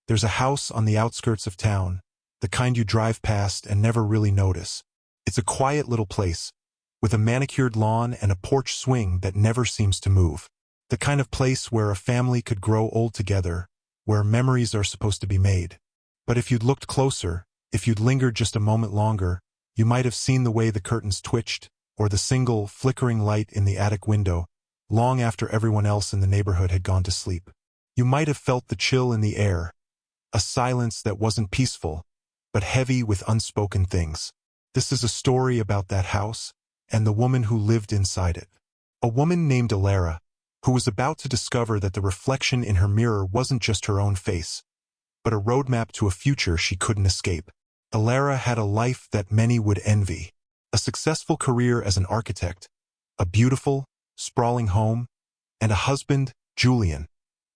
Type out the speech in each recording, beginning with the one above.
There's a house on the outskirts of town, the kind you drive past and never really notice. It's a quiet little place, with a manicured lawn and a porch swing that never seems to move. The kind of place where a family could grow old together, where memories are supposed to be made. But if you'd looked closer, if you'd lingered just a moment longer, you might have seen the way the curtains twitched, or the single, flickering light in the attic window, long after everyone else in the neighborhood had gone to sleep. You might have felt the chill in the air, a silence that wasn't peaceful, but heavy with unspoken things. This is a story about that house, and the woman who lived inside it. A woman named Alara, who was about to discover that the reflection in her mirror wasn't just her own face, but a roadmap to a future she couldn't escape. Alara had a life that many would envy. A successful career as an architect, a beautiful, sprawling home, and a husband, Julian,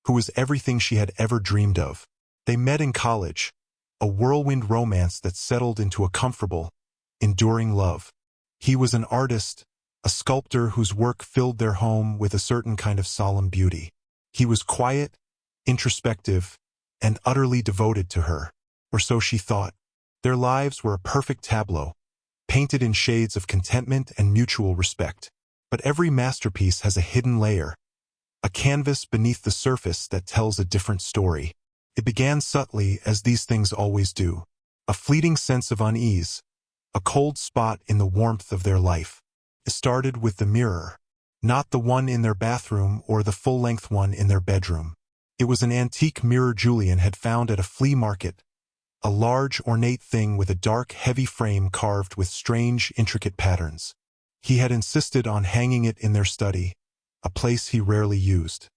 who was everything she had ever dreamed of. They met in college, a whirlwind romance that settled into a comfortable, enduring love. He was an artist, a sculptor whose work filled their home with a certain kind of solemn beauty. He was quiet, introspective, and utterly devoted to her, or so she thought. Their lives were a perfect tableau, painted in shades of contentment and mutual respect. But every masterpiece has a hidden layer, a canvas beneath the surface that tells a different story. It began subtly, as these things always do. A fleeting sense of unease, a cold spot in the warmth of their life. It started with the mirror, not the one in their bathroom or the full-length one in their bedroom. It was an antique mirror Julian had found at a flea market, a large, ornate thing with a dark, heavy frame carved with strange, intricate patterns. He had insisted on hanging it in their study, a place he rarely used.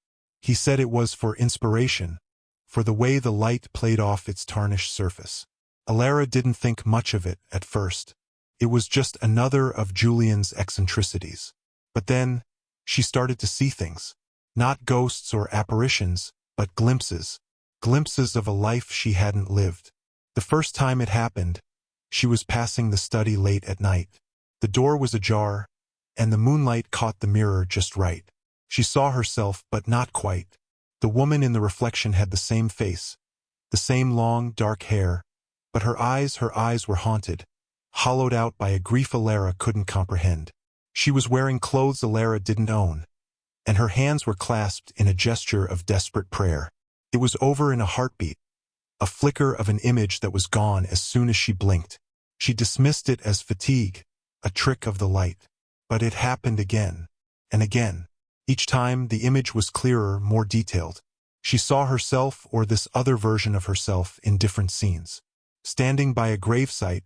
He said it was for inspiration, for the way the light played off its tarnished surface. Alara didn't think much of it at first. It was just another of Julian's eccentricities. But then, she started to see things. Not ghosts or apparitions, but glimpses. Glimpses of a life she hadn't lived. The first time it happened, she was passing the study late at night. The door was ajar, and the moonlight caught the mirror just right. She saw herself, but not quite. The woman in the reflection had the same face, the same long, dark hair, but her eyes were haunted, hollowed out by a grief Alara couldn't comprehend. She was wearing clothes Alara didn't own, and her hands were clasped in a gesture of desperate prayer. It was over in a heartbeat, a flicker of an image that was gone as soon as she blinked. She dismissed it as fatigue, a trick of the light. But it happened again, and again. Each time, the image was clearer, more detailed. She saw herself or this other version of herself in different scenes. Standing by a gravesite,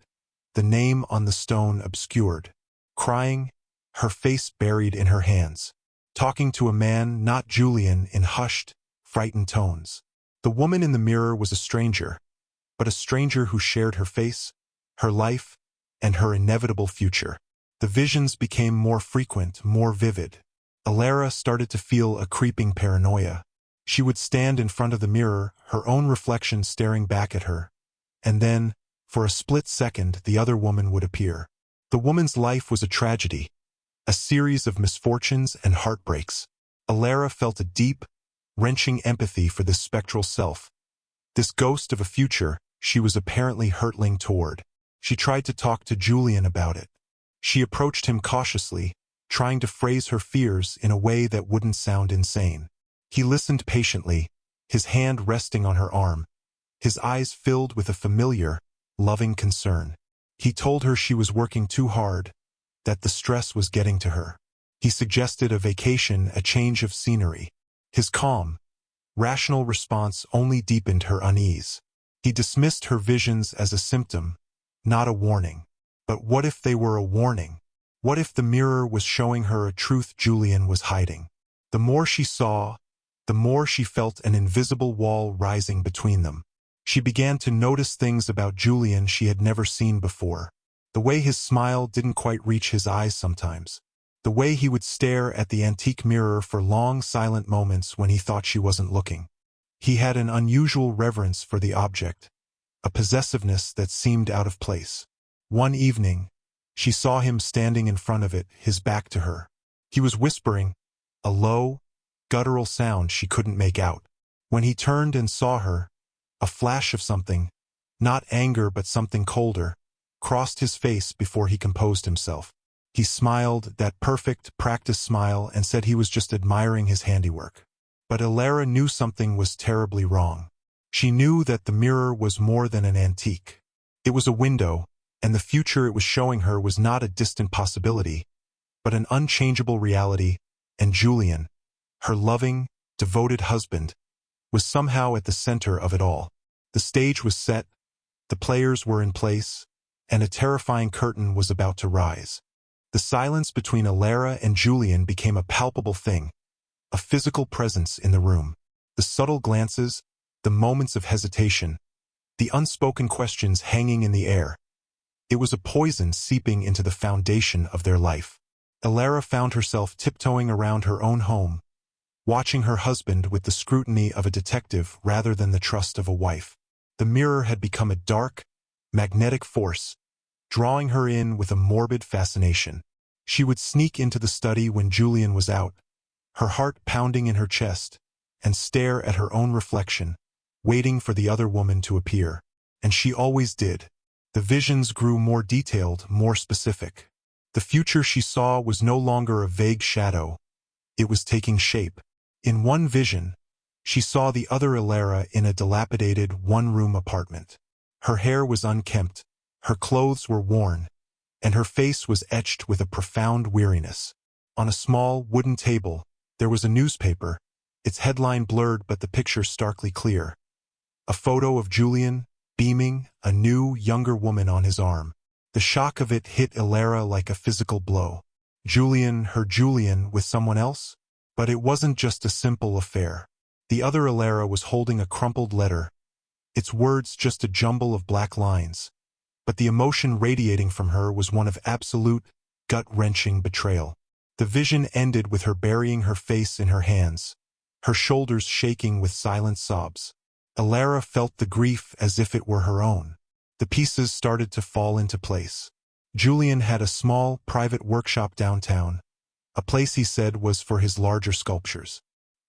the name on the stone obscured. Crying, her face buried in her hands. Talking to a man, not Julian, in hushed, frightened tones. The woman in the mirror was a stranger, but a stranger who shared her face, her life, and her inevitable future. The visions became more frequent, more vivid. Alara started to feel a creeping paranoia. She would stand in front of the mirror, her own reflection staring back at her. And then, for a split second, the other woman would appear. The woman's life was a tragedy, a series of misfortunes and heartbreaks. Alara felt a deep, wrenching empathy for this spectral self, this ghost of a future she was apparently hurtling toward. She tried to talk to Julian about it. She approached him cautiously, trying to phrase her fears in a way that wouldn't sound insane. He listened patiently, his hand resting on her arm, his eyes filled with a familiar, loving concern. He told her she was working too hard, that the stress was getting to her. He suggested a vacation, a change of scenery. His calm, rational response only deepened her unease. He dismissed her visions as a symptom, not a warning. But what if they were a warning? What if the mirror was showing her a truth Julian was hiding? The more she saw, the more she felt an invisible wall rising between them. She began to notice things about Julian she had never seen before. The way his smile didn't quite reach his eyes sometimes. The way he would stare at the antique mirror for long, silent moments when he thought she wasn't looking. He had an unusual reverence for the object, a possessiveness that seemed out of place. One evening, she saw him standing in front of it, his back to her. He was whispering, a low, guttural sound she couldn't make out. When he turned and saw her, A flash of something, not anger but something colder, crossed his face before he composed himself. He smiled, that perfect, practiced smile, and said he was just admiring his handiwork. But Alara knew something was terribly wrong. She knew that the mirror was more than an antique. It was a window, and the future it was showing her was not a distant possibility, but an unchangeable reality, and Julian, her loving, devoted husband, was somehow at the center of it all. The stage was set, the players were in place, and a terrifying curtain was about to rise. The silence between Alara and Julian became a palpable thing, a physical presence in the room. The subtle glances, the moments of hesitation, the unspoken questions hanging in the air. It was a poison seeping into the foundation of their life. Alara found herself tiptoeing around her own home, watching her husband with the scrutiny of a detective rather than the trust of a wife. The mirror had become a dark, magnetic force, drawing her in with a morbid fascination. She would sneak into the study when Julian was out, her heart pounding in her chest, and stare at her own reflection, waiting for the other woman to appear. And she always did. The visions grew more detailed, more specific. The future she saw was no longer a vague shadow. It was taking shape. In one vision, she saw the other Alara in a dilapidated one-room apartment. Her hair was unkempt, her clothes were worn, and her face was etched with a profound weariness. On a small, wooden table, there was a newspaper, its headline blurred but the picture starkly clear. A photo of Julian, beaming, a new, younger woman on his arm. The shock of it hit Alara like a physical blow. Julian, her Julian, with someone else? But it wasn't just a simple affair. The other Alara was holding a crumpled letter, its words just a jumble of black lines. But the emotion radiating from her was one of absolute, gut-wrenching betrayal. The vision ended with her burying her face in her hands, her shoulders shaking with silent sobs. Alara felt the grief as if it were her own. The pieces started to fall into place. Julian had a small, private workshop downtown, a place he said was for his larger sculptures.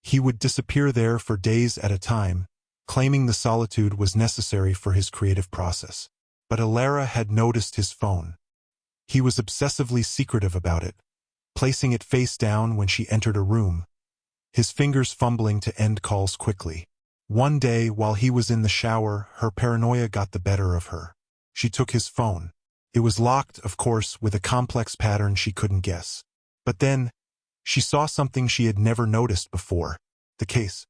He would disappear there for days at a time, claiming the solitude was necessary for his creative process. But Alara had noticed his phone. He was obsessively secretive about it, placing it face down when she entered a room, his fingers fumbling to end calls quickly. One day, while he was in the shower, her paranoia got the better of her. She took his phone. It was locked, of course, with a complex pattern she couldn't guess. But then, she saw something she had never noticed before. The case.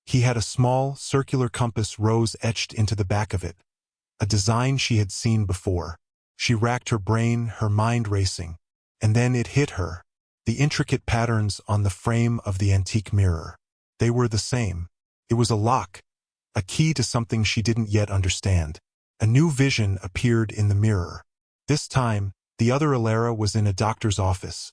He had a small, circular compass rose etched into the back of it, a design she had seen before. She racked her brain, her mind racing. And then it hit her. The intricate patterns on the frame of the antique mirror. They were the same. It was a lock, a key to something she didn't yet understand. A new vision appeared in the mirror. This time, the other Alara was in a doctor's office,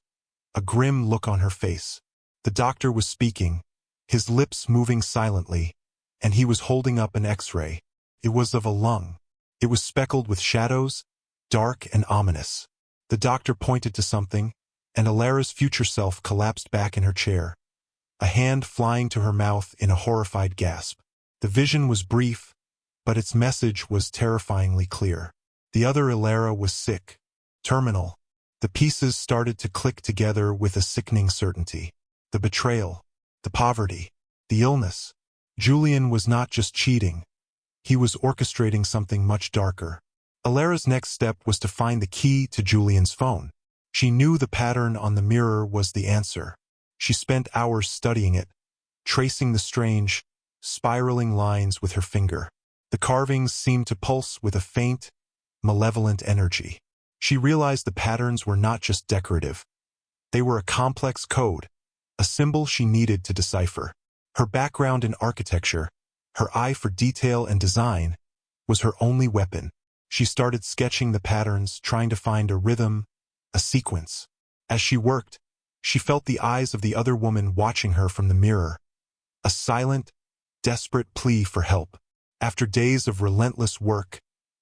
a grim look on her face. The doctor was speaking, his lips moving silently, and he was holding up an X-ray. It was of a lung. It was speckled with shadows, dark and ominous. The doctor pointed to something, and Alara's future self collapsed back in her chair, a hand flying to her mouth in a horrified gasp. The vision was brief, but its message was terrifyingly clear. The other Alara was sick, terminal. The pieces started to click together with a sickening certainty. The betrayal, the poverty, the illness. Julian was not just cheating. He was orchestrating something much darker. Alara's next step was to find the key to Julian's phone. She knew the pattern on the mirror was the answer. She spent hours studying it, tracing the strange, spiraling lines with her finger. The carvings seemed to pulse with a faint, malevolent energy. She realized the patterns were not just decorative. They were a complex code, a symbol she needed to decipher. Her background in architecture, her eye for detail and design, was her only weapon. She started sketching the patterns, trying to find a rhythm, a sequence. As she worked, she felt the eyes of the other woman watching her from the mirror, a silent, desperate plea for help. After days of relentless work,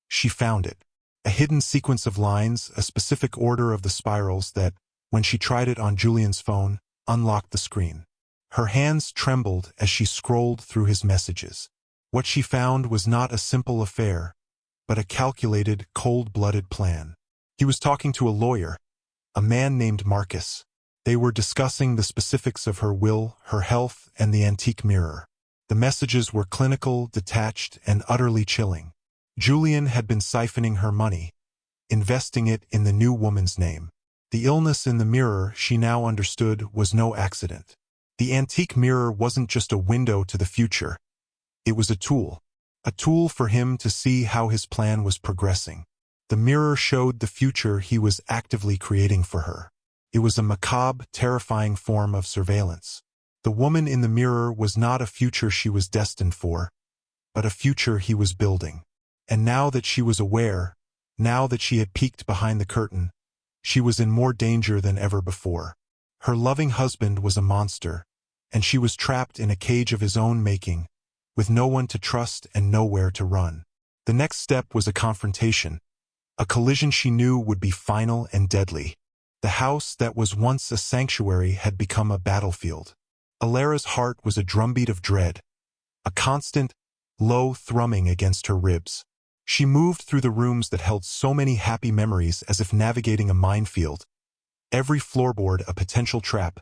she found it. A hidden sequence of lines, a specific order of the spirals that, when she tried it on Julian's phone, unlocked the screen. Her hands trembled as she scrolled through his messages. What she found was not a simple affair, but a calculated, cold-blooded plan. He was talking to a lawyer, a man named Marcus. They were discussing the specifics of her will, her health, and the antique mirror. The messages were clinical, detached, and utterly chilling. Julian had been siphoning her money, investing it in the new woman's name. The illness in the mirror, she now understood, was no accident. The antique mirror wasn't just a window to the future. It was a tool for him to see how his plan was progressing. The mirror showed the future he was actively creating for her. It was a macabre, terrifying form of surveillance. The woman in the mirror was not a future she was destined for, but a future he was building. And now that she was aware, now that she had peeked behind the curtain, she was in more danger than ever before. Her loving husband was a monster, and she was trapped in a cage of his own making, with no one to trust and nowhere to run. The next step was a confrontation, a collision she knew would be final and deadly. The house that was once a sanctuary had become a battlefield. Alara's heart was a drumbeat of dread, a constant, low thrumming against her ribs. She moved through the rooms that held so many happy memories as if navigating a minefield, every floorboard a potential trap,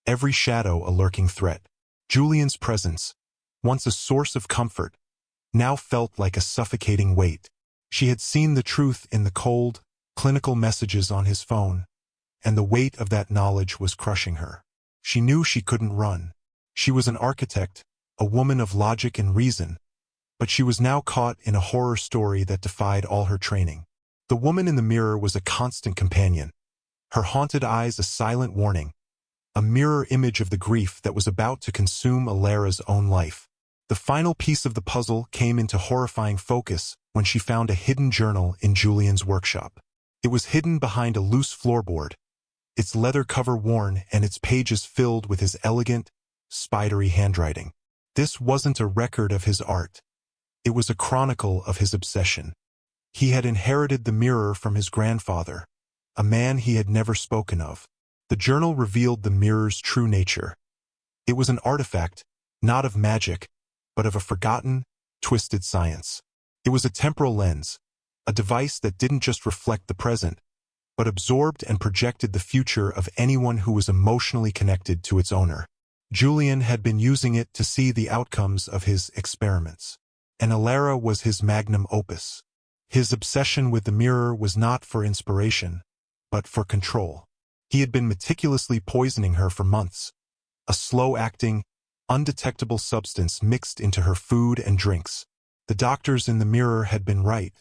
every shadow a lurking threat. Julian's presence, once a source of comfort, now felt like a suffocating weight. She had seen the truth in the cold, clinical messages on his phone, and the weight of that knowledge was crushing her. She knew she couldn't run. She was an architect, a woman of logic and reason, but she was now caught in a horror story that defied all her training. The woman in the mirror was a constant companion, her haunted eyes a silent warning, a mirror image of the grief that was about to consume Alara's own life. The final piece of the puzzle came into horrifying focus when she found a hidden journal in Julian's workshop. It was hidden behind a loose floorboard, its leather cover worn and its pages filled with his elegant, spidery handwriting. This wasn't a record of his art. It was a chronicle of his obsession. He had inherited the mirror from his grandfather, a man he had never spoken of. The journal revealed the mirror's true nature. It was an artifact, not of magic, but of a forgotten, twisted science. It was a temporal lens, a device that didn't just reflect the present, but absorbed and projected the future of anyone who was emotionally connected to its owner. Julian had been using it to see the outcomes of his experiments, and Alara was his magnum opus. His obsession with the mirror was not for inspiration, but for control. He had been meticulously poisoning her for months, a slow-acting, undetectable substance mixed into her food and drinks. The doctors in the mirror had been right.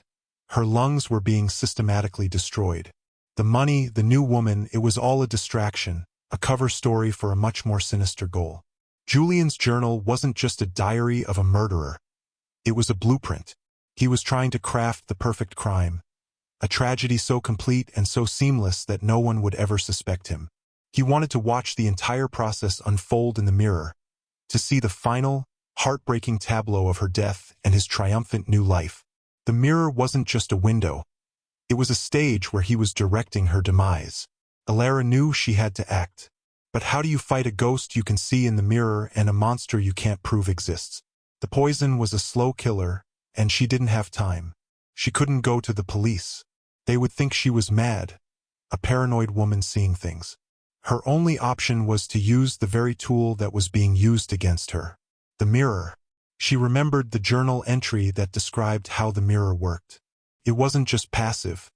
Her lungs were being systematically destroyed. The money, the new woman, it was all a distraction, a cover story for a much more sinister goal. Julian's journal wasn't just a diary of a murderer. It was a blueprint. He was trying to craft the perfect crime, a tragedy so complete and so seamless that no one would ever suspect him. He wanted to watch the entire process unfold in the mirror, to see the final, heartbreaking tableau of her death and his triumphant new life. The mirror wasn't just a window. It was a stage where he was directing her demise. Alara knew she had to act. But how do you fight a ghost you can see in the mirror and a monster you can't prove exists? The poison was a slow killer, and she didn't have time. She couldn't go to the police. They would think she was mad, a paranoid woman seeing things. Her only option was to use the very tool that was being used against her, the mirror. She remembered the journal entry that described how the mirror worked. It wasn't just passive.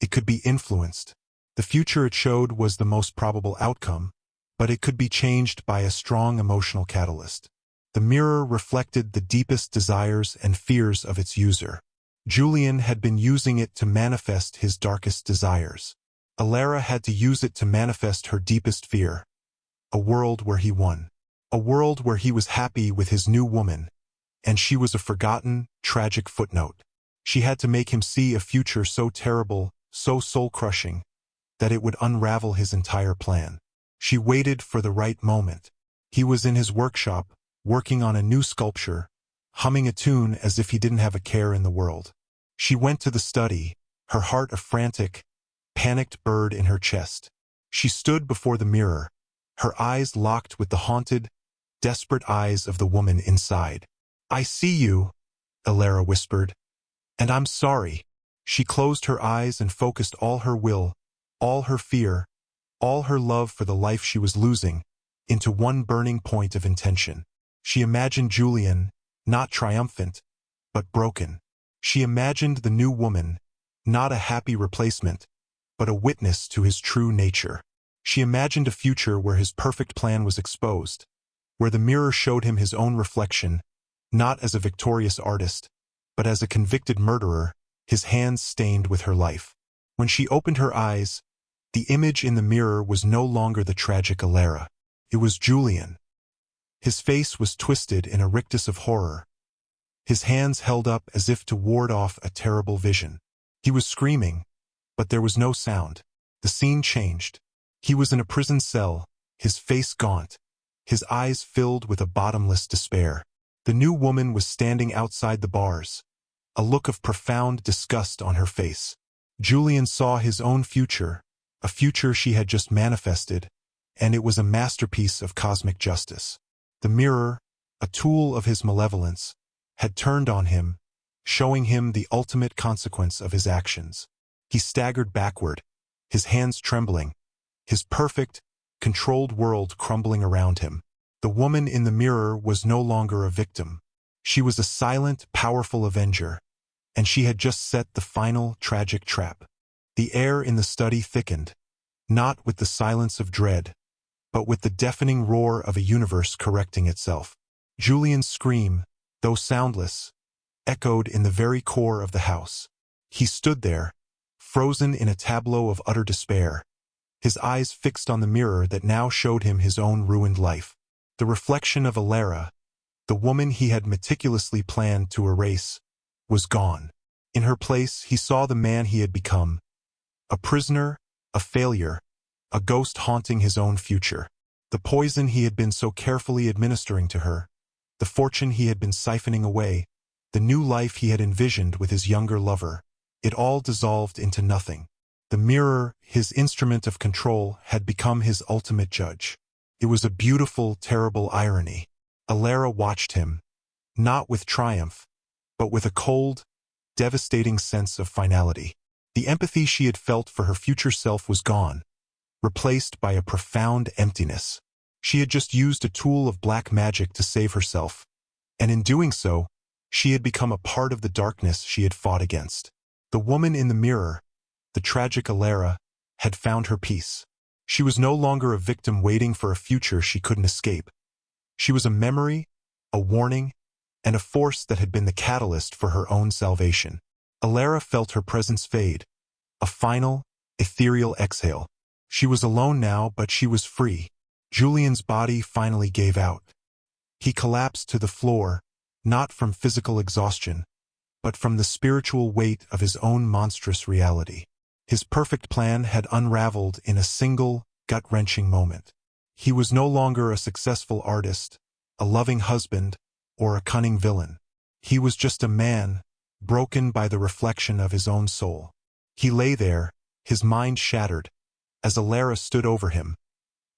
It could be influenced. The future it showed was the most probable outcome, but it could be changed by a strong emotional catalyst. The mirror reflected the deepest desires and fears of its user. Julian had been using it to manifest his darkest desires. Alara had to use it to manifest her deepest fear, a world where he won, a world where he was happy with his new woman, and she was a forgotten, tragic footnote. She had to make him see a future so terrible, so soul-crushing, that it would unravel his entire plan. She waited for the right moment. He was in his workshop, working on a new sculpture, humming a tune as if he didn't have a care in the world. She went to the study, her heart a frantic, panicked bird in her chest. She stood before the mirror, her eyes locked with the haunted, desperate eyes of the woman inside. I see you, Alara whispered. And I'm sorry. She closed her eyes and focused all her will, all her fear, all her love for the life she was losing, into one burning point of intention. She imagined Julian, not triumphant, but broken. She imagined the new woman, not a happy replacement, but a witness to his true nature. She imagined a future where his perfect plan was exposed, where the mirror showed him his own reflection, not as a victorious artist, but as a convicted murderer, his hands stained with her life. When she opened her eyes, the image in the mirror was no longer the tragic Alara. It was Julian. His face was twisted in a rictus of horror, his hands held up as if to ward off a terrible vision. He was screaming, but there was no sound. The scene changed. He was in a prison cell, his face gaunt, his eyes filled with a bottomless despair. The new woman was standing outside the bars, a look of profound disgust on her face. Julian saw his own future, a future she had just manifested, and it was a masterpiece of cosmic justice. The mirror, a tool of his malevolence, had turned on him, showing him the ultimate consequence of his actions. He staggered backward, his hands trembling, his perfect, controlled world crumbling around him. The woman in the mirror was no longer a victim. She was a silent, powerful avenger, and she had just set the final, tragic trap. The air in the study thickened, not with the silence of dread, but with the deafening roar of a universe correcting itself. Julian's scream, though soundless, echoed in the very core of the house. He stood there, frozen in a tableau of utter despair, his eyes fixed on the mirror that now showed him his own ruined life. The reflection of Alara, the woman he had meticulously planned to erase, was gone. In her place, he saw the man he had become, a prisoner, a failure, a ghost haunting his own future. The poison he had been so carefully administering to her, the fortune he had been siphoning away, the new life he had envisioned with his younger lover, it all dissolved into nothing. The mirror, his instrument of control, had become his ultimate judge. It was a beautiful, terrible irony. Alara watched him, not with triumph, but with a cold, devastating sense of finality. The empathy she had felt for her future self was gone, replaced by a profound emptiness. She had just used a tool of black magic to save herself, and in doing so, she had become a part of the darkness she had fought against. The woman in the mirror, the tragic Alara, had found her peace. She was no longer a victim waiting for a future she couldn't escape. She was a memory, a warning, and a force that had been the catalyst for her own salvation. Alara felt her presence fade, a final, ethereal exhale. She was alone now, but she was free. Julian's body finally gave out. He collapsed to the floor, not from physical exhaustion, but from the spiritual weight of his own monstrous reality. His perfect plan had unraveled in a single, gut-wrenching moment. He was no longer a successful artist, a loving husband, or a cunning villain. He was just a man, broken by the reflection of his own soul. He lay there, his mind shattered, as Alara stood over him,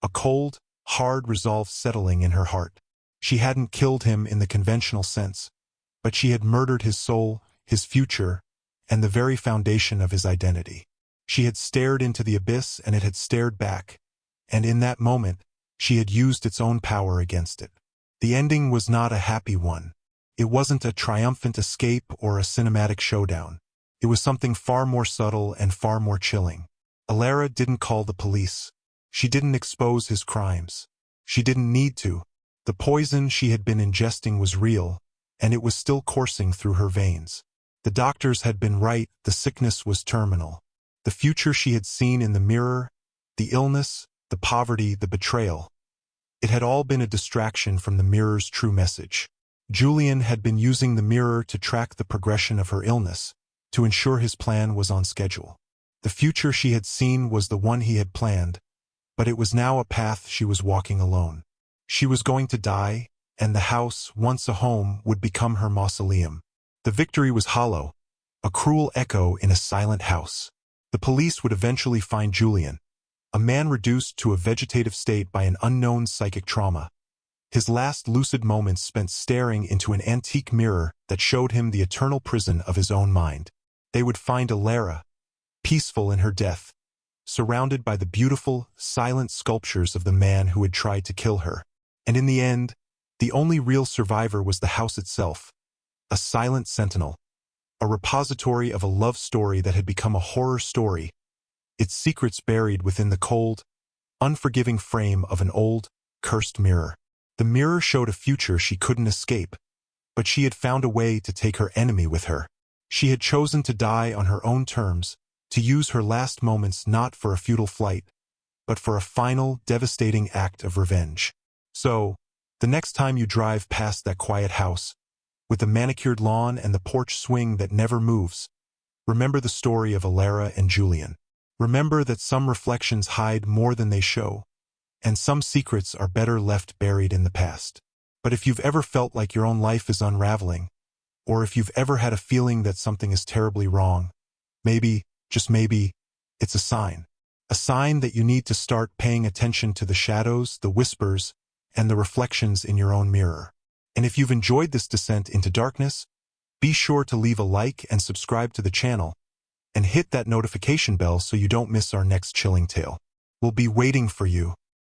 a cold, hard resolve settling in her heart. She hadn't killed him in the conventional sense, but she had murdered his soul, his future, and the very foundation of his identity. She had stared into the abyss and it had stared back, and in that moment, she had used its own power against it. The ending was not a happy one. It wasn't a triumphant escape or a cinematic showdown. It was something far more subtle and far more chilling. Alara didn't call the police. She didn't expose his crimes. She didn't need to. The poison she had been ingesting was real, and it was still coursing through her veins. The doctors had been right, the sickness was terminal. The future she had seen in the mirror, the illness, the poverty, the betrayal, it had all been a distraction from the mirror's true message. Julian had been using the mirror to track the progression of her illness, to ensure his plan was on schedule. The future she had seen was the one he had planned, but it was now a path she was walking alone. She was going to die, and the house, once a home, would become her mausoleum. The victory was hollow, a cruel echo in a silent house. The police would eventually find Julian, a man reduced to a vegetative state by an unknown psychic trauma. His last lucid moments spent staring into an antique mirror that showed him the eternal prison of his own mind. They would find Alara, peaceful in her death, surrounded by the beautiful, silent sculptures of the man who had tried to kill her. And in the end, the only real survivor was the house itself, a silent sentinel, a repository of a love story that had become a horror story, its secrets buried within the cold, unforgiving frame of an old, cursed mirror. The mirror showed a future she couldn't escape, but she had found a way to take her enemy with her. She had chosen to die on her own terms, to use her last moments not for a futile flight, but for a final, devastating act of revenge. So, the next time you drive past that quiet house, with the manicured lawn and the porch swing that never moves, remember the story of Alara and Julian. Remember that some reflections hide more than they show, and some secrets are better left buried in the past. But if you've ever felt like your own life is unraveling, or if you've ever had a feeling that something is terribly wrong, maybe, just maybe, it's a sign. A sign that you need to start paying attention to the shadows, the whispers, and the reflections in your own mirror. And if you've enjoyed this descent into darkness, be sure to leave a like and subscribe to the channel, and hit that notification bell so you don't miss our next chilling tale. We'll be waiting for you.